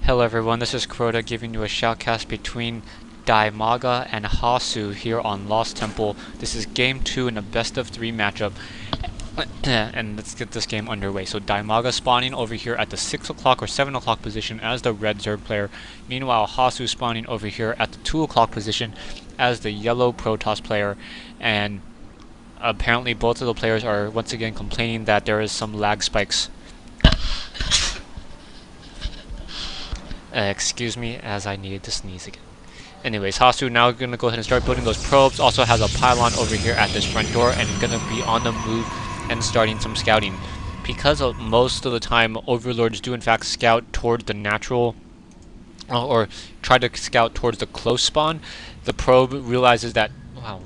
Hello everyone, this is Crota giving you a shoutcast between DIMAGA and Hasu here on Lost Temple. This is game 2 in a best of 3 matchup. And let's get this game underway. So DIMAGA spawning over here at the 6 o'clock or 7 o'clock position as the red Zerg player. Meanwhile, Hasu spawning over here at the 2 o'clock position as the yellow Protoss player. And apparently both of the players are once again complaining that there is some lag spikes. Excuse me, as I needed to sneeze again. Anyways, Hasu now gonna go ahead and start building those probes. Also has a pylon over here at this front door and gonna be on the move and starting some scouting. Because most of the time overlords do in fact scout towards the natural or try to scout towards the close spawn, the probe realizes that,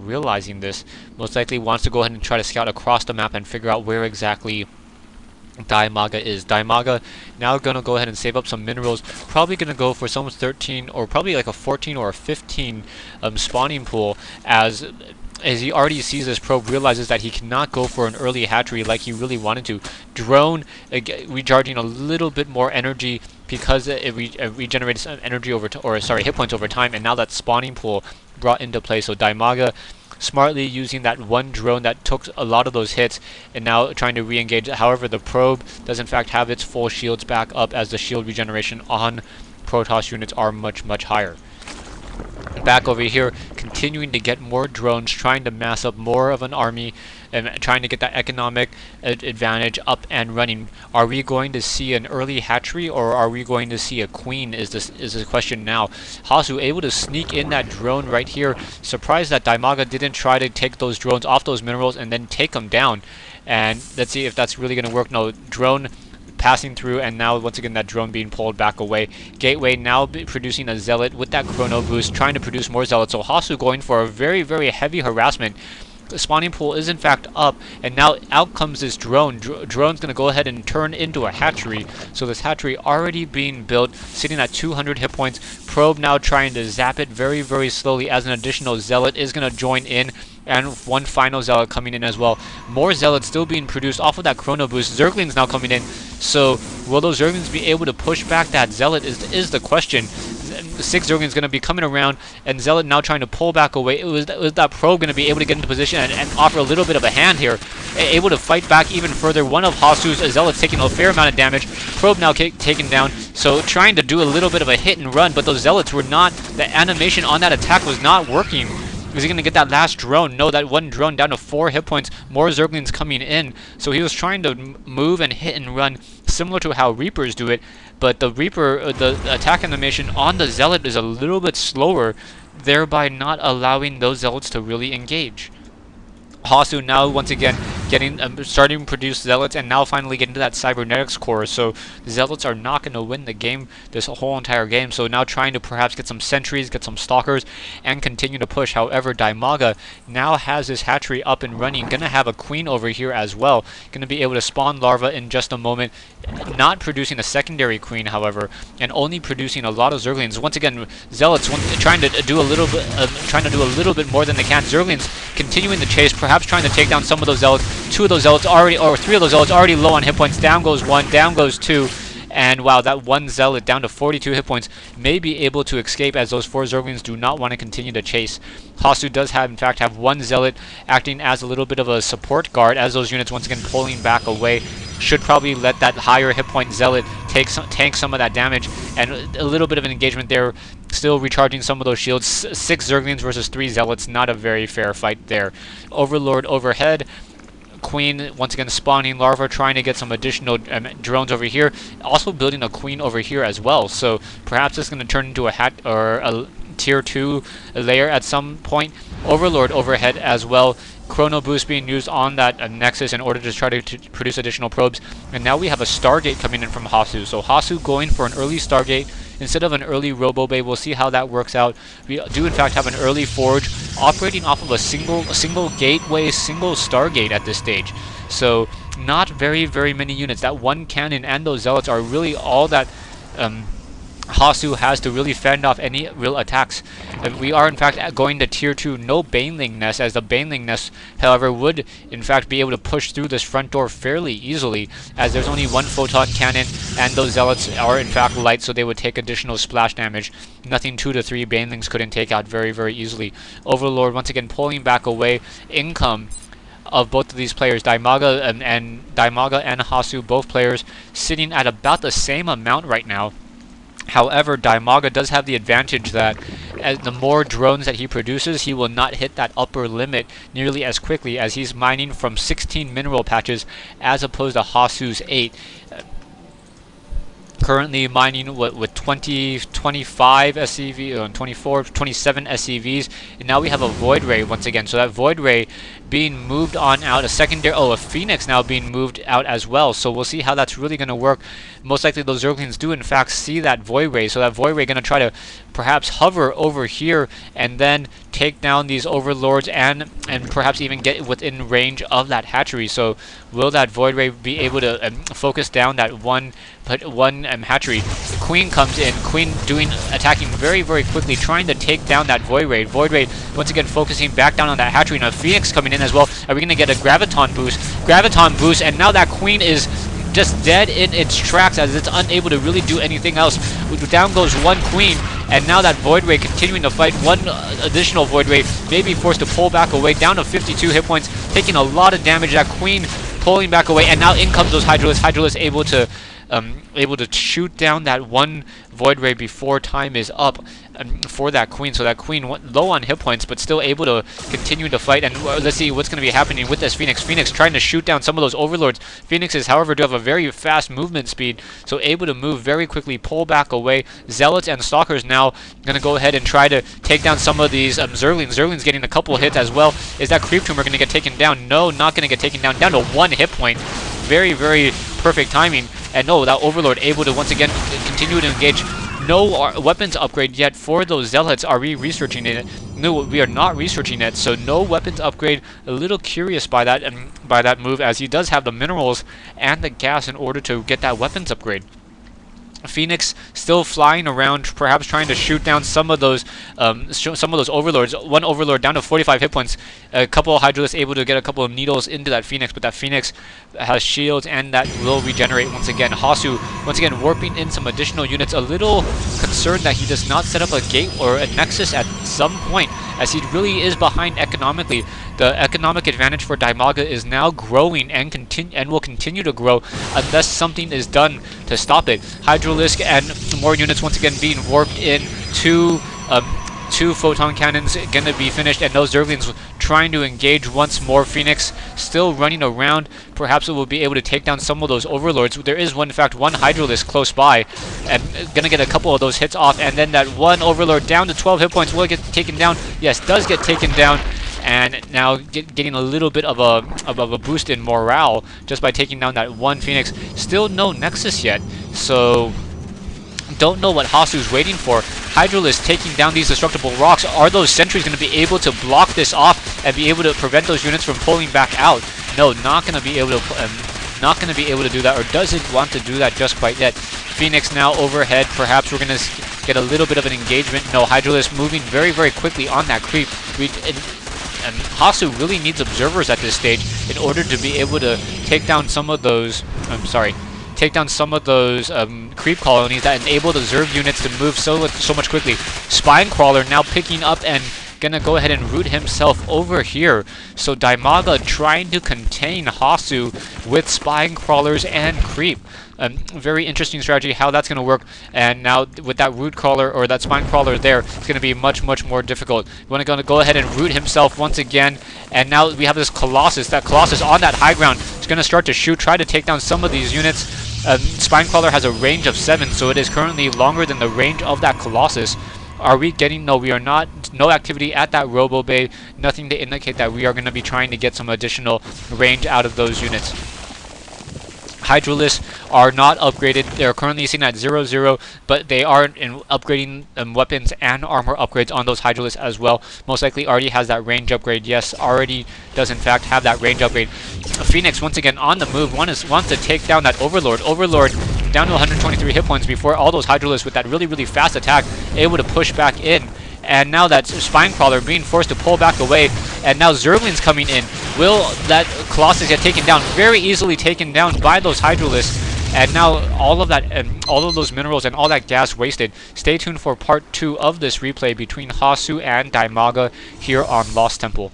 realizing this, most likely wants to go ahead and try to scout across the map and figure out where exactly DIMAGA is. DIMAGA now gonna go ahead and save up some minerals. Probably gonna go for some 13 or probably like a 14 or a 15 spawning pool as he already sees this probe, realizes that he cannot go for an early hatchery like he really wanted to. Drone recharging a little bit more energy because it regenerates energy hit points over time, and now that spawning pool brought into play. So DIMAGA smartly using that one drone that took a lot of those hits and now trying to re-engage. However, the probe does in fact have its full shields back up as the shield regeneration on Protoss units are much higher. Back over here, continuing to get more drones, trying to mass up more of an army and trying to get that economic advantage up and running. Are we going to see an early hatchery or are we going to see a queen is the question now. Hasu able to sneak in that drone right here. Surprised that DIMAGA didn't try to take those drones off those minerals and then take them down. And let's see if that's really going to work. No, drone passing through, and now once again that drone being pulled back away. Gateway now producing a zealot with that chrono boost, trying to produce more zealots. So Hasu going for a very heavy harassment. The spawning pool is in fact up, and now out comes this drone. Drone's going to go ahead and turn into a hatchery. So this hatchery already being built, sitting at 200 hit points. Probe now trying to zap it very slowly as an additional zealot is going to join in. And one final zealot coming in as well. More zealots still being produced off of that chrono boost. Zerglings now coming in. So will those Zerglings be able to push back that zealot is the question. 6 Zerglings going to be coming around, and zealot now trying to pull back away. Was that probe going to be able to get into position and offer a little bit of a hand here, able to fight back even further. One of Hasu's zealots taking a fair amount of damage. Probe now taken down, so trying to do a little bit of a hit and run, but those zealots were not, the animation on that attack was not working. Is he going to get that last drone? No, that one drone down to 4 hit points. More Zerglings coming in. So he was trying to move and hit and run, similar to how Reapers do it. But the Reaper, the attack animation on the Zealot is a little bit slower, thereby not allowing those Zealots to really engage. Hasu now once again starting to produce zealots and now finally getting to that cybernetics core. So the zealots are not going to win the game, this whole entire game. So now trying to perhaps get some sentries, get some stalkers, and continue to push. However, DIMAGA now has this hatchery up and running. Going to have a queen over here as well. Going to be able to spawn larvae in just a moment. Not producing a secondary queen, however, and only producing a lot of Zerglings. Once again, zealots trying to do a little bit more than they can. Zerglings continuing the chase, perhaps trying to take down some of those zealots. 2 of those zealots already, or 3 of those zealots already low on hit points. Down goes 1, down goes 2. And wow, that one zealot down to 42 hit points may be able to escape as those 4 Zerglings do not want to continue to chase. Hasu does in fact have one zealot acting as a little bit of a support guard as those units once again pulling back away. Should probably let that higher hit point zealot tank some of that damage, and a little bit of an engagement there. Still recharging some of those shields. 6 Zerglings versus 3 zealots, not a very fair fight there. Overlord overhead. Queen once again spawning larvae, trying to get some additional drones over here. Also building a queen over here as well. So perhaps it's going to turn into a hat or a tier 2 layer at some point. Overlord overhead as well. Chrono boost being used on that nexus in order to try to produce additional probes. And now we have a Stargate coming in from Hasu. So Hasu going for an early Stargate instead of an early Robo Bay. We'll see how that works out. We do in fact have an early Forge operating off of a single gateway, single Stargate at this stage. So not very many units. That one cannon and those zealots are really all that Hasu has to really fend off any real attacks. We are in fact going to tier 2, no Baneling Nest, as the Baneling Nest, however, would in fact be able to push through this front door fairly easily, as there's only one Photon Cannon, and those Zealots are in fact light, so they would take additional splash damage. Nothing 2 to 3 Banelings couldn't take out very, very easily. Overlord once again pulling back away. Income of both of these players, DIMAGA and Hasu, both players sitting at about the same amount right now. However, DIMAGA does have the advantage that as the more drones that he produces, he will not hit that upper limit nearly as quickly, as he's mining from 16 mineral patches as opposed to Hasu's 8. Currently mining with 25 SCV, 24, 27 SCVs, and now we have a Void Ray once again. So that Void Ray being moved on out, a secondary, a Phoenix now being moved out as well. So we'll see how that's really going to work. Most likely those Zerglings do in fact see that Void Ray, so that Void Ray going to try to perhaps hover over here and then take down these Overlords and perhaps even get within range of that hatchery. So will that Void Ray be able to focus down that one hatchery? Queen comes in, Queen attacking very, very quickly, trying to take down that Void Ray. Void Ray once again focusing back down on that hatchery, and a Phoenix coming in as well. Are we going to get a Graviton boost, and now that Queen is just dead in its tracks, as it's unable to really do anything else. Down goes one Queen, and now that Void Ray continuing to fight. One additional Void Ray may be forced to pull back away, down to 52 hit points, taking a lot of damage. That Queen pulling back away, and now in comes those Hydralisks. Hydralisks able to shoot down that one Void Ray before time is up for that Queen. So that Queen went low on hit points, but still able to continue to fight. And let's see what's going to be happening with this Phoenix. Phoenix trying to shoot down some of those Overlords. Phoenixes, however, do have a very fast movement speed, so able to move very quickly, pull back away. Zealots and Stalkers now going to go ahead and try to take down some of these Zerglings. Zerglings getting a couple hits as well. Is that Creep Tumor going to get taken down? No, not going to get taken down. Down to 1 hit point. Very, very perfect timing. And no, that Overlord able to once again continue to engage. No weapons upgrade yet for those Zealots. Are we researching it? No, we are not researching it. So no weapons upgrade. A little curious by that move, as he does have the minerals and the gas in order to get that weapons upgrade. Phoenix still flying around, perhaps trying to shoot down some of those Overlords. One Overlord down to 45 hit points. A couple of Hydralisks able to get a couple of needles into that Phoenix, but that Phoenix has shields and that will regenerate once again. Hasu once again warping in some additional units. A little concerned that he does not set up a gate or a nexus at some point, as he really is behind economically. The economic advantage for DIMAGA is now growing and will continue to grow unless something is done to stop it. Hydralisk and more units once again being warped in. Two Photon Cannons going to be finished, and those Zerglings trying to engage once more. Phoenix still running around. Perhaps it will be able to take down some of those Overlords. There is in fact one Hydralisk close by, and going to get a couple of those hits off, and then that one Overlord down to 12 hit points. Will it get taken down? Yes, does get taken down. And now getting a little bit of a boost in morale just by taking down that one Phoenix. Still no Nexus yet, so don't know what Hasu's waiting for. Hydralisk taking down these destructible rocks. Are those sentries going to be able to block this off and be able to prevent those units from pulling back out? No, not going to be able to do that, or doesn't want to do that just quite yet. Phoenix now overhead. Perhaps we're going to get a little bit of an engagement. No, Hydralisk moving very, very quickly on that creep. And Hasu really needs observers at this stage in order to be able to take down some of those. Creep colonies that enable the Zerg units to move so much quickly. Spine Crawler now picking up and gonna go ahead and root himself over here. So DIMAGA trying to contain Hasu with Spine Crawlers and Creep. Very interesting strategy how that's going to work, and now with that root crawler or that spine crawler there, it's going to be much more difficult. We're going to go ahead and root himself once again, and now we have this Colossus. That Colossus on that high ground is going to start to shoot, try to take down some of these units. Spine crawler has a range of 7, so it is currently longer than the range of that Colossus. Are we getting? No, we are not. No activity at that Robo Bay. Nothing to indicate that we are going to be trying to get some additional range out of those units. Hydralisks are not upgraded. They're currently sitting at 0-0, but they are upgrading weapons and armor upgrades on those Hydralisks as well. Most likely already has that range upgrade. Yes, already does in fact have that range upgrade. Phoenix once again on the move. Wants to take down that Overlord. Overlord down to 123 hit points before all those Hydralisks with that really fast attack able to push back in. And now that Spine Crawler being forced to pull back away, and now Zergling's coming in. Will that Colossus get taken down? Very easily taken down by those Hydralisks. And now all of that, all of those minerals and all that gas wasted. Stay tuned for part 2 of this replay between Hasu and DIMAGA here on Lost Temple.